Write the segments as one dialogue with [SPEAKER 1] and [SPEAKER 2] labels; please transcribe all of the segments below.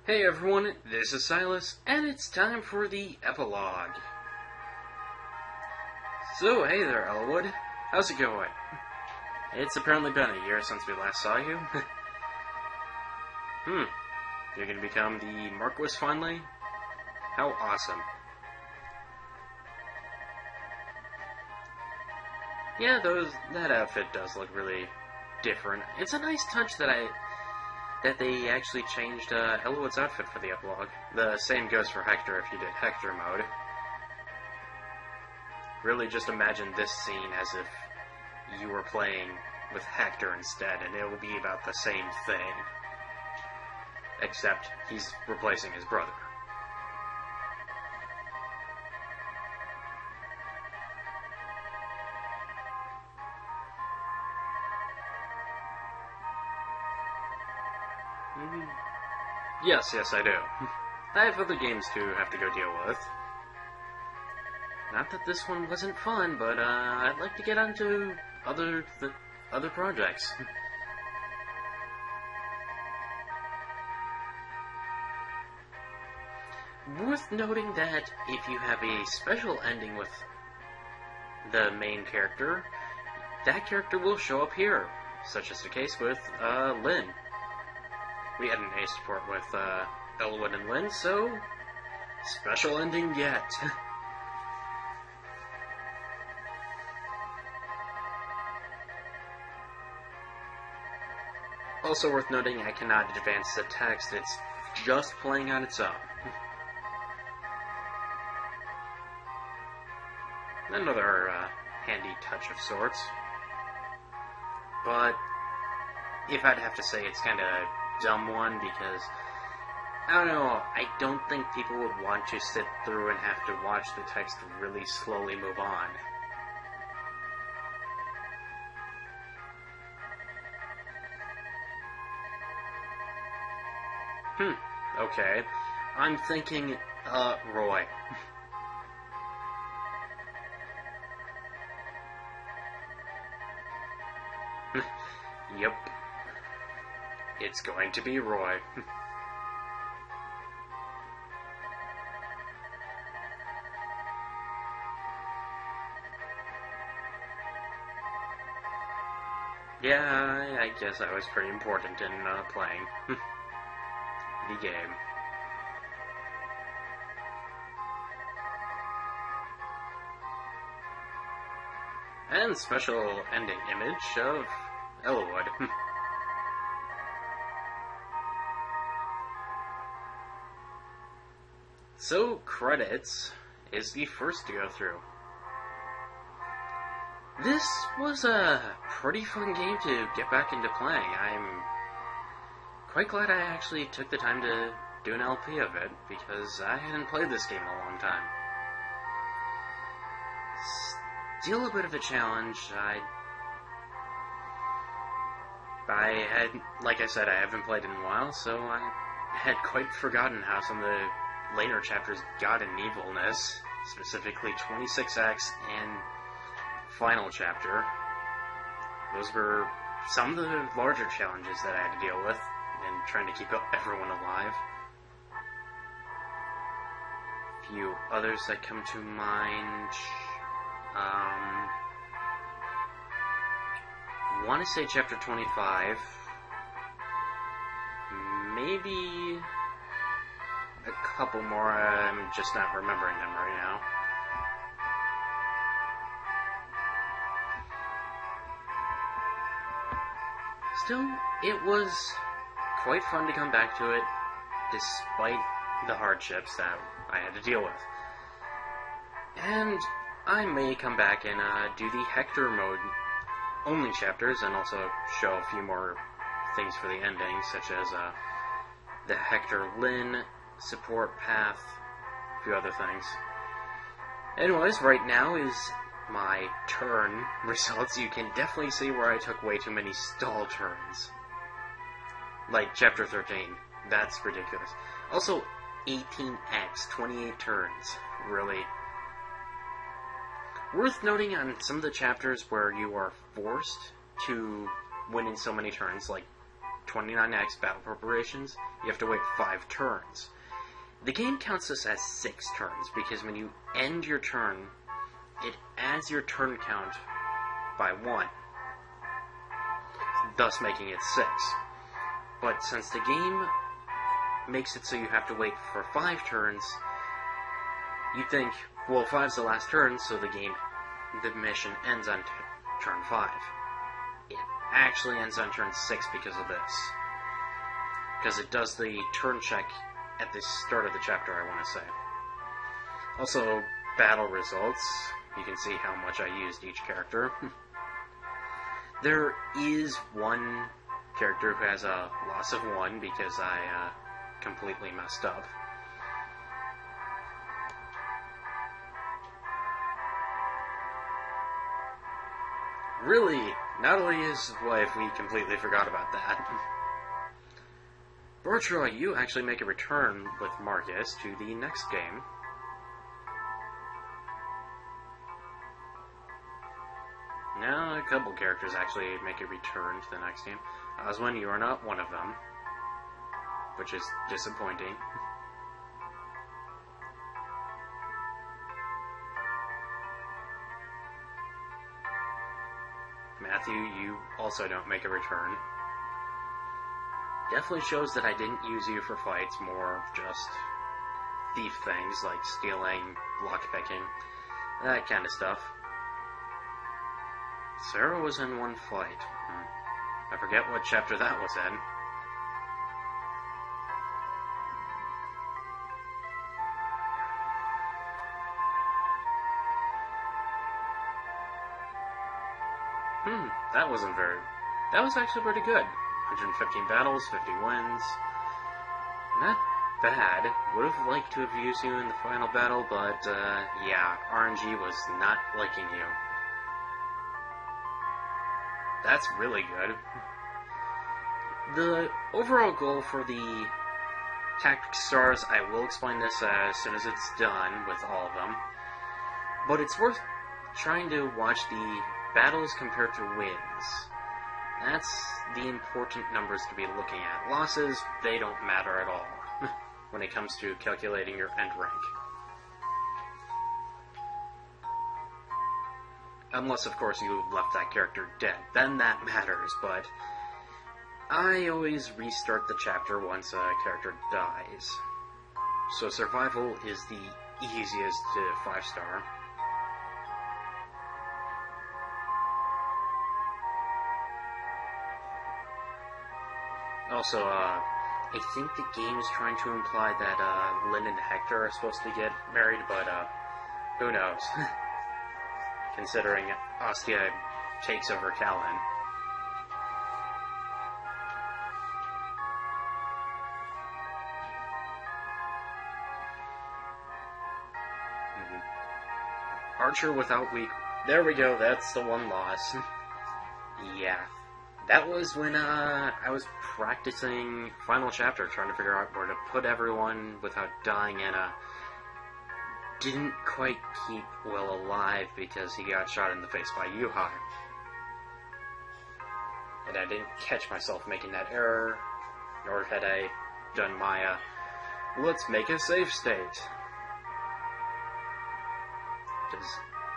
[SPEAKER 1] Hey everyone, this is Silas, and it's time for the Epilogue. So, hey there, Elwood. How's it going? It's apparently been a year since we last saw you. You're gonna become the Marquis finally? How awesome. Yeah, that outfit does look really different. It's a nice touch that they actually changed Elwood's outfit for the Epilogue. The same goes for Hector if you did Hector Mode. Really just imagine this scene as if you were playing with Hector instead, and it will be about the same thing. Except he's replacing his brother. Yes, I do. I have other games to have to go deal with. Not that this one wasn't fun, but I'd like to get onto other projects. Worth noting that if you have a special ending with the main character, that character will show up here, such as the case with Lynn. We had an A support with Elwood and Lynn, so special ending yet. Also worth noting, I cannot advance the text, it's just playing on its own. Another handy touch of sorts. But if I'd have to say, it's kind of a dumb one because, I don't know, I don't think people would want to sit through and have to watch the text really slowly move on. Okay. I'm thinking, Roy. Yep. It's going to be Roy. Yeah, I guess I was pretty important in playing the game. And special ending image of Elwood. So, credits is the first to go through. This was a pretty fun game to get back into playing. I'm quite glad I actually took the time to do an LP of it, because I hadn't played this game in a long time. Still a bit of a challenge. I had, like I said, I haven't played in a while, so I had quite forgotten how some of the later chapters got in evilness, specifically 26X and final chapter. Those were some of the larger challenges that I had to deal with in trying to keep everyone alive. A few others that come to mind. I want to say chapter 25. Maybe a couple more. I'm just not remembering them right now. Still, it was quite fun to come back to it, despite the hardships that I had to deal with. And I may come back and do the Hector Mode only chapters, and also show a few more things for the ending, such as the Hector Lynn support path, a few other things. Anyways, right now is my turn results. You can definitely see where I took way too many stall turns. Like chapter 13. That's ridiculous. Also, 18x, 28 turns. Really. Worth noting on some of the chapters where you are forced to win in so many turns, like 29x battle preparations, you have to wait 5 turns. The game counts this as 6 turns, because when you end your turn, it adds your turn count by 1, thus making it 6. But since the game makes it so you have to wait for 5 turns, you think, well, 5's the last turn, so the mission ends on turn 5. It actually ends on turn 6 because of this. Because it does the turn check at the start of the chapter, I want to say. Also, battle results. You can see how much I used each character. There is one character who has a loss of 1 because I completely messed up. Really, not only his wife, we completely forgot about that. Bartra, you actually make a return with Marcus to the next game. Now, a couple characters actually make a return to the next game. Oswin, you are not one of them, which is disappointing. Matthew, you also don't make a return. Definitely shows that I didn't use you for fights, more just thief things like stealing, lockpicking, that kind of stuff. Sarah was in one fight. I forget what chapter that was in. That was actually pretty good. 115 battles, 50 wins. Not bad. Would have liked to have used you in the final battle, but, yeah, RNG was not liking you. That's really good. The overall goal for the Tactics Stars, I will explain this as soon as it's done with all of them, but it's worth trying to watch the battles compared to wins. That's the important numbers to be looking at. Losses, they don't matter at all when it comes to calculating your end rank. Unless, of course, you left that character dead. Then that matters, but I always restart the chapter once a character dies. So survival is the easiest to 5-star. Also, I think the game is trying to imply that Lynn and Hector are supposed to get married, but who knows? Considering Ostia takes over Callan. Archer without weak... There we go, that's the one loss. Yeah. That was when I was practicing Final Chapter, trying to figure out where to put everyone without dying, and didn't quite keep Will alive because he got shot in the face by Yuha. And I didn't catch myself making that error, nor had I done my, let's make a save state. Because,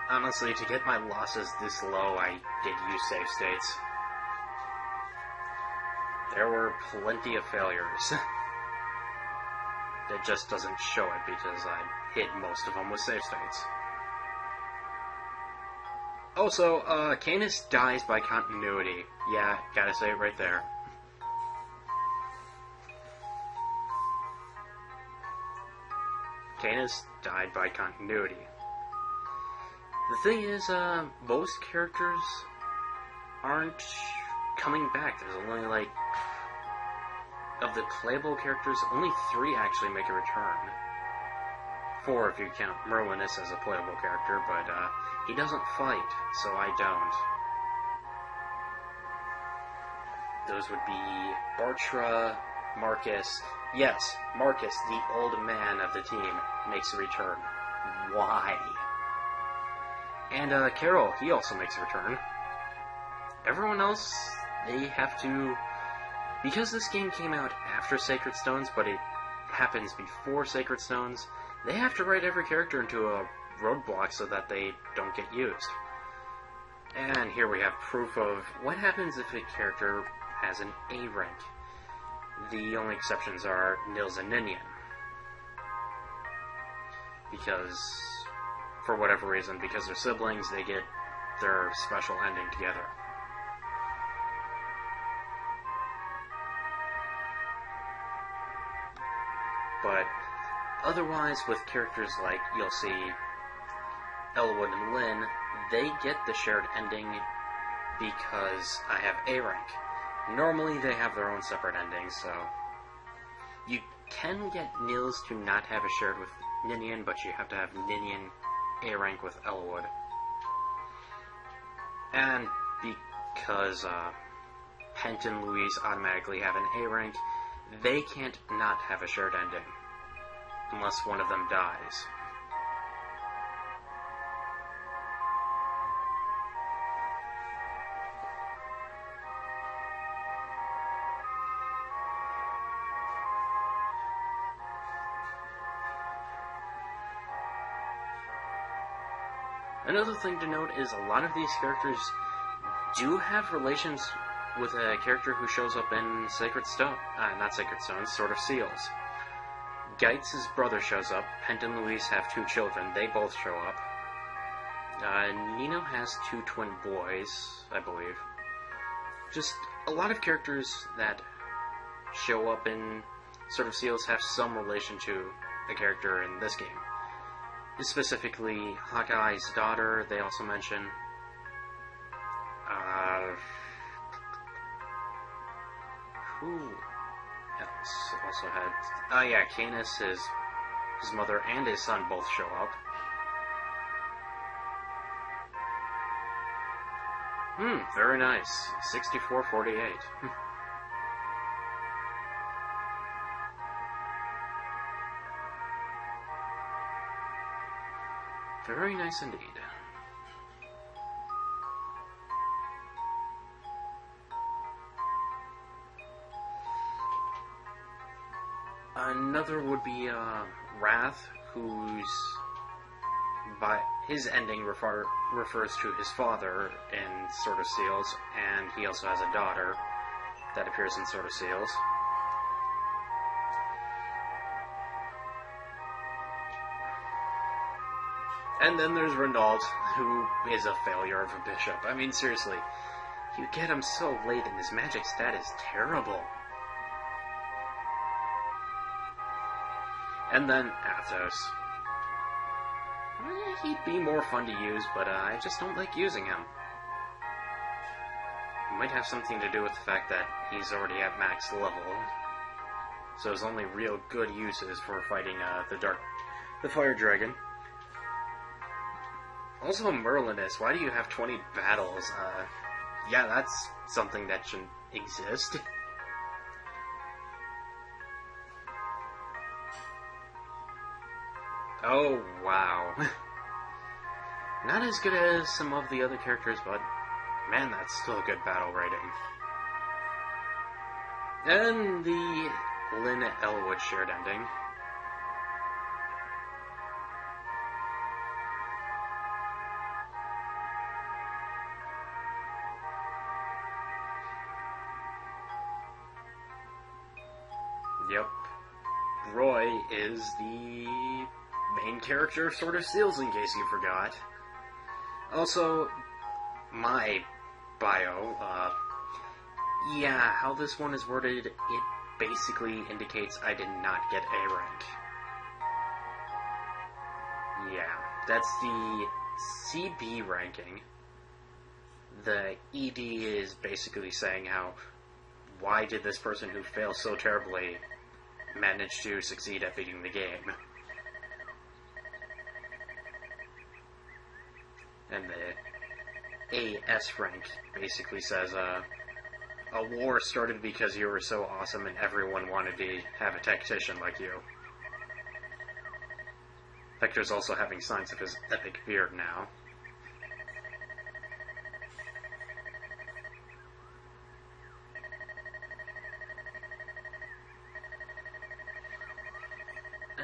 [SPEAKER 1] honestly, to get my losses this low, I did use save states. There were plenty of failures. It just doesn't show it because I hid most of them with save states. Also, Canis dies by continuity. Yeah, gotta say it right there. Canis died by continuity. The thing is, most characters aren't coming back. There's only, like, of the playable characters, only 3 actually make a return. 4 if you count Merlinus as a playable character, but he doesn't fight, so I don't. Those would be Bartra, Marcus. Yes, Marcus, the old man of the team, makes a return. Why? And Carol, he also makes a return. Everyone else, they have to Because this game came out after Sacred Stones, but it happens before Sacred Stones, they have to write every character into a roadblock so that they don't get used. And here we have proof of what happens if a character has an A rank. The only exceptions are Nils and Ninian. Because, for whatever reason, because they're siblings, they get their special ending together. But otherwise, with characters like, you'll see Elwood and Lynn, they get the shared ending because I have A rank. Normally they have their own separate endings, so you can get Nils to not have a shared with Ninian, but you have to have Ninian A rank with Elwood. And because Pent and Louise automatically have an A rank, they can't not have a shared ending, unless one of them dies. Another thing to note is a lot of these characters do have relations with a character who shows up in Sword of Seals. Geitz's brother shows up. Pent and Louise have 2 children. They both show up. Nino has 2 twin boys, I believe. Just a lot of characters that show up in Sword of Seals have some relation to a character in this game. Specifically, Hawkeye's daughter, they also mention. Who else also had... Canis, his mother, and his son both show up. Very nice. 64-48. Very nice indeed. Another would be Wrath, whose by his ending refers to his father in Sword of Seals, and he also has a daughter that appears in Sword of Seals. And then there's Renault, who is a failure of a bishop. I mean, seriously, you get him so late and his magic stat is terrible. And then Athos. He'd be more fun to use, but I just don't like using him. It might have something to do with the fact that he's already at max level, so his only real good use is for fighting the Fire Dragon. Also, Merlinus, why do you have 20 battles? Yeah, that's something that shouldn't exist. Oh, wow. Not as good as some of the other characters, but man, that's still a good battle rating. And the Lynn Elwood shared ending. Yep. Roy is the main character of Sword of Seals, in case you forgot. Also, my bio, how this one is worded, it basically indicates I did not get A rank. Yeah, that's the CB ranking. The ED is basically saying why did this person who failed so terribly manage to succeed at beating the game? And the AS rank basically says, a war started because you were so awesome and everyone wanted to have a tactician like you. Hector's also having signs of his epic beard now.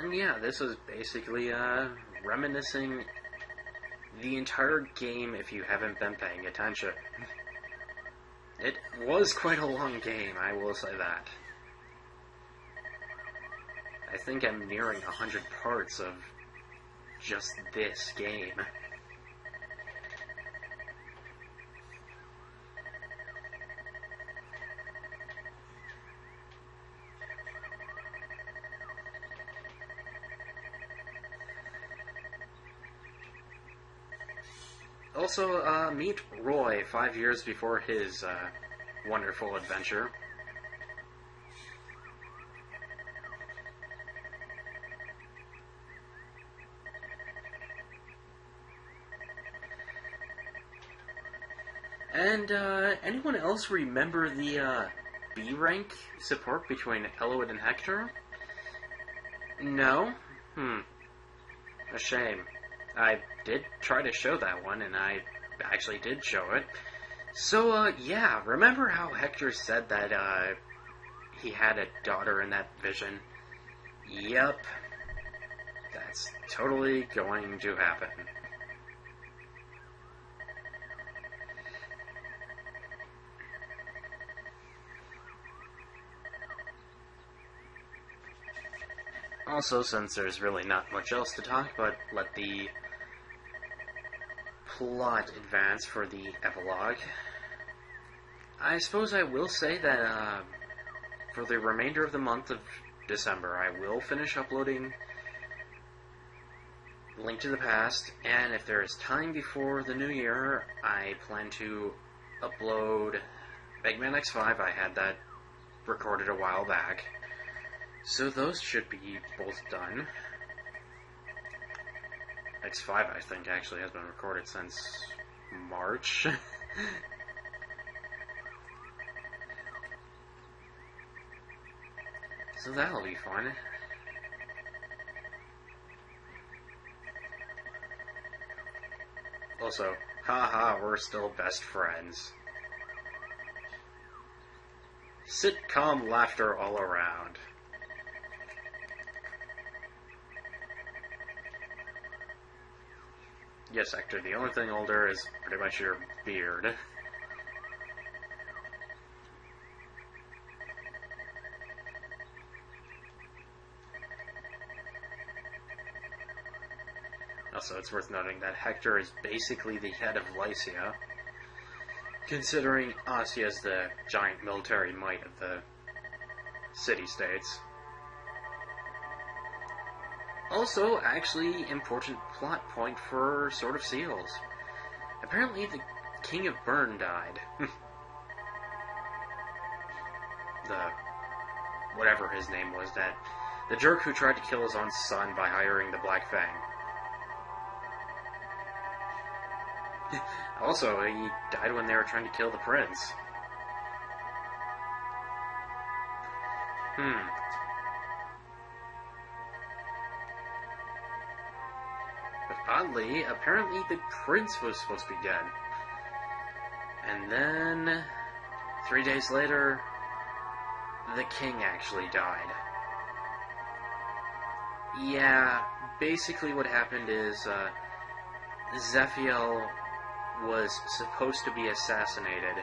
[SPEAKER 1] And yeah, this was basically reminiscing the entire game if you haven't been paying attention. It was quite a long game, I will say that. I think I'm nearing 100 parts of just this game. Also, meet Roy 5 years before his wonderful adventure. And, anyone else remember the, B rank support between Eloyd and Hector? No? A shame. I did try to show that one, and I actually did show it. So, yeah, remember how Hector said that, he had a daughter in that vision? Yep. That's totally going to happen. Also, since there's really not much else to talk about, let the plot advance for the epilogue. I suppose I will say that for the remainder of the month of December, I will finish uploading Link to the Past, and if there is time before the new year, I plan to upload Mega Man X5. I had that recorded a while back, so those should be both done. X5, I think, actually has been recorded since March. So that'll be fun. Also, haha, we're still best friends. Sitcom laughter all around. Yes, Hector, the only thing older is pretty much your beard. Also, it's worth noting that Hector is basically the head of Lycia, considering Asya is the giant military might of the city-states. Also, actually, important plot point for Sword of Seals. Apparently, the King of Bern died. Whatever his name was, the jerk who tried to kill his own son by hiring the Black Fang. Also, he died when they were trying to kill the prince. But oddly, apparently the prince was supposed to be dead. And then, 3 days later, the king actually died. Yeah, basically what happened is, Zephiel was supposed to be assassinated,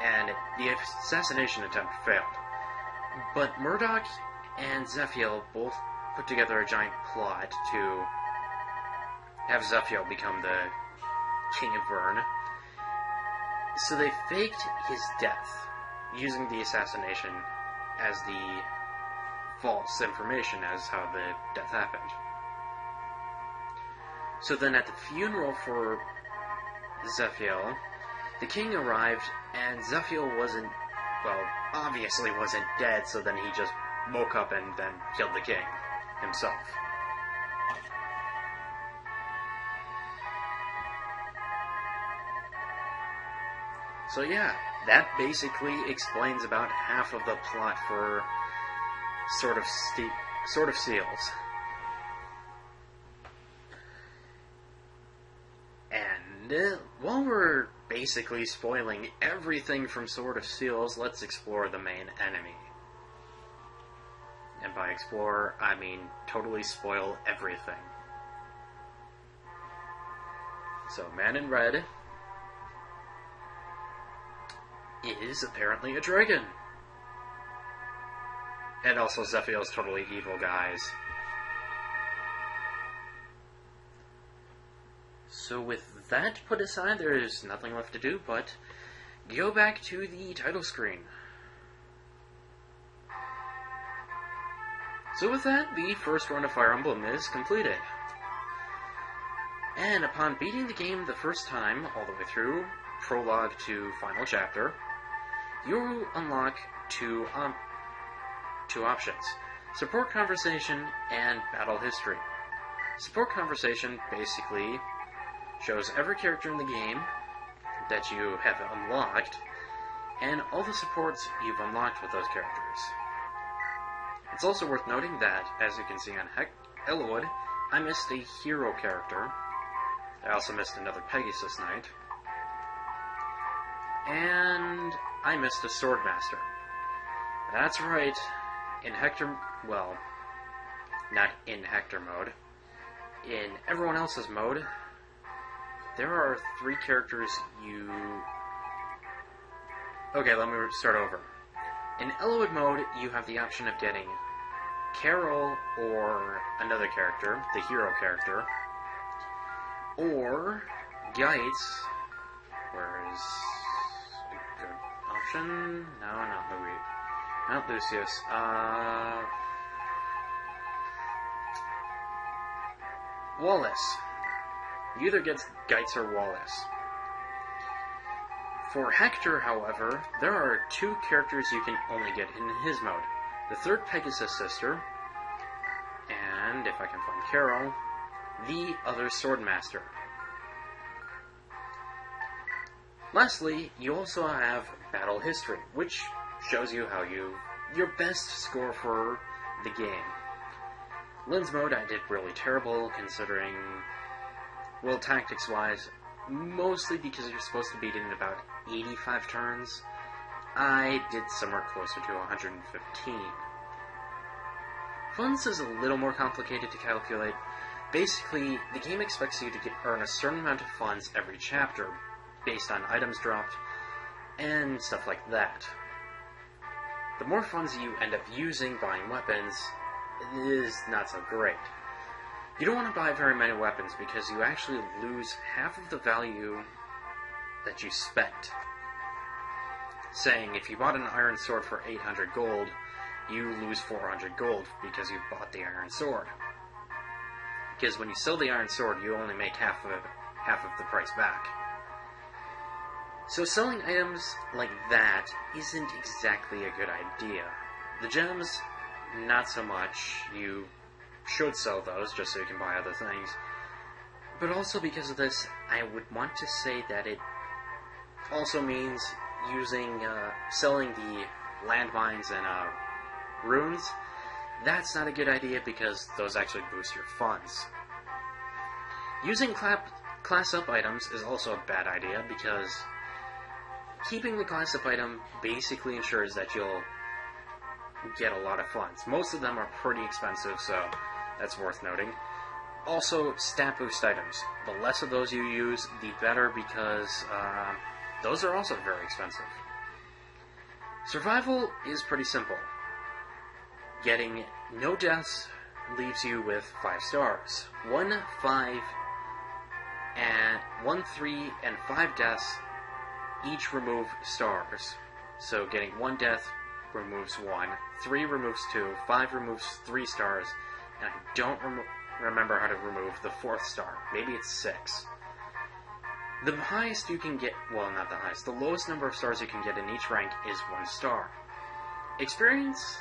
[SPEAKER 1] and the assassination attempt failed. But Murdoch and Zephiel both put together a giant plot to have Zephiel become the King of Bern. So they faked his death, using the assassination as the false information as how the death happened. So then at the funeral for Zephiel, the king arrived, and Zephiel wasn't, well, obviously wasn't dead, so then he just woke up and then killed the king himself. So yeah, that basically explains about half of the plot for Sword of Seals. And while we're basically spoiling everything from Sword of Seals, let's explore the main enemy. and by explore, I mean totally spoil everything. So, Man in Red is apparently a dragon. And also Zephyr's totally evil, guys. So with that put aside, there is nothing left to do but go back to the title screen. So with that, the first run of Fire Emblem is completed. And upon beating the game the first time, all the way through, Prologue to Final Chapter, you unlock two options: Support Conversation and Battle History. Support Conversation basically shows every character in the game that you have unlocked, and all the supports you've unlocked with those characters. It's also worth noting that, as you can see on Epilogue, I missed a hero character. I also missed another Pegasus Knight. And I missed a Swordmaster. That's right, in Hector... well, not in Hector Mode. In everyone else's mode, there are 3 characters you... Okay, let me start over. In Epilogue mode, you have the option of getting Carol or another character, the hero character, or Geitz, where is a good option? No, not Louis. Not Lucius. Wallace. You either get Geitz or Wallace. For Hector, however, there are 2 characters you can only get in his mode. The 3rd Pegasus sister, and, if I can find Carol, the other Swordmaster. Lastly, you also have Battle History, which shows you how your best score for the game. Lynn's mode I did really terrible, considering, well, tactics-wise, mostly because you're supposed to beat it in about 85 turns. I did somewhere closer to 115. Funds is a little more complicated to calculate. Basically, the game expects you to earn a certain amount of funds every chapter, based on items dropped, and stuff like that. The more funds you end up using buying weapons is not so great. You don't want to buy very many weapons because you actually lose half of the value that you spent. Saying, if you bought an iron sword for 800 gold, you lose 400 gold because you bought the iron sword. Because when you sell the iron sword, you only make half of the price back. So selling items like that isn't exactly a good idea. The gems, not so much. You should sell those just so you can buy other things. But also because of this, I would want to say that it also means selling the landmines and runes. That's not a good idea because those actually boost your funds. Using class up items is also a bad idea because keeping the class up item basically ensures that you'll get a lot of funds. Most of them are pretty expensive, so that's worth noting. Also, stat boost items. The less of those you use, the better, because those are also very expensive. Survival is pretty simple. Getting no deaths leaves you with 5 stars. 1, 5, and 1, 3, and 5 deaths each remove stars. So getting 1 death removes 1, 3 removes 2, 5 removes 3 stars, and I don't remember how to remove the 4th star. Maybe it's 6. The highest you can get, well, not the highest, the lowest number of stars you can get in each rank is 1 star. Experience,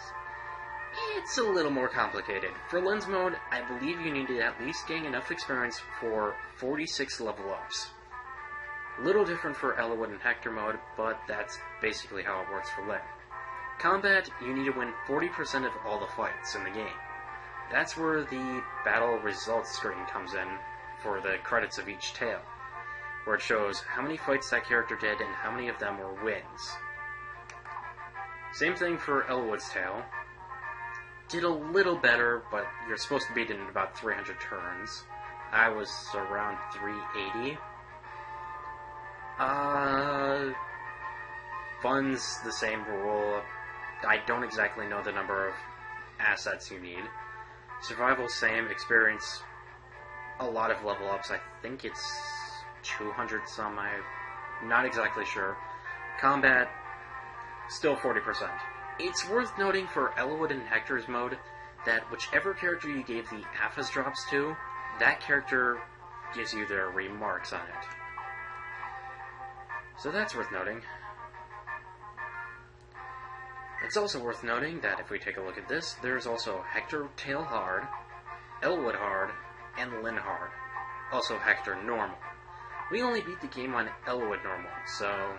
[SPEAKER 1] it's a little more complicated. For Lens mode, I believe you need to at least gain enough experience for 46 level ups. A little different for Eliwood and Hector mode, but that's basically how it works for Lin. Combat, you need to win 40% of all the fights in the game. That's where the battle results screen comes in for the credits of each tale, where it shows how many fights that character did and how many of them were wins. Same thing for Elwood's tale. did a little better, but you're supposed to beat it in about 300 turns. I was around 380. Fun's the same rule. I don't exactly know the number of assets you need. Survival, same. Experience, a lot of level ups. I think it's 200 some. I'm not exactly sure. Combat, still 40%. It's worth noting for Elowood and Hector's mode that whichever character you gave the Aphis drops to, that character gives you their remarks on it. So that's worth noting. It's also worth noting that if we take a look at this, there's also Hector Tail Hard, Elowood Hard, and Lyn Hard. Also Hector Normal. We only beat the game on Elowood Normal, so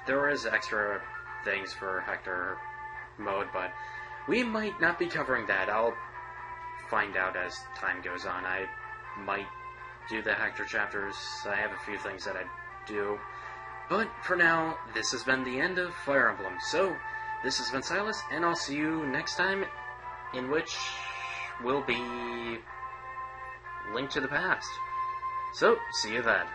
[SPEAKER 1] there is extra things for Hector Mode, but we might not be covering that. I'll find out as time goes on. I might do the Hector chapters. I have a few things that I do. But for now, this has been the end of Fire Emblem. So, this has been Silas, and I'll see you next time, in which will be Link to the Past. So, see you then.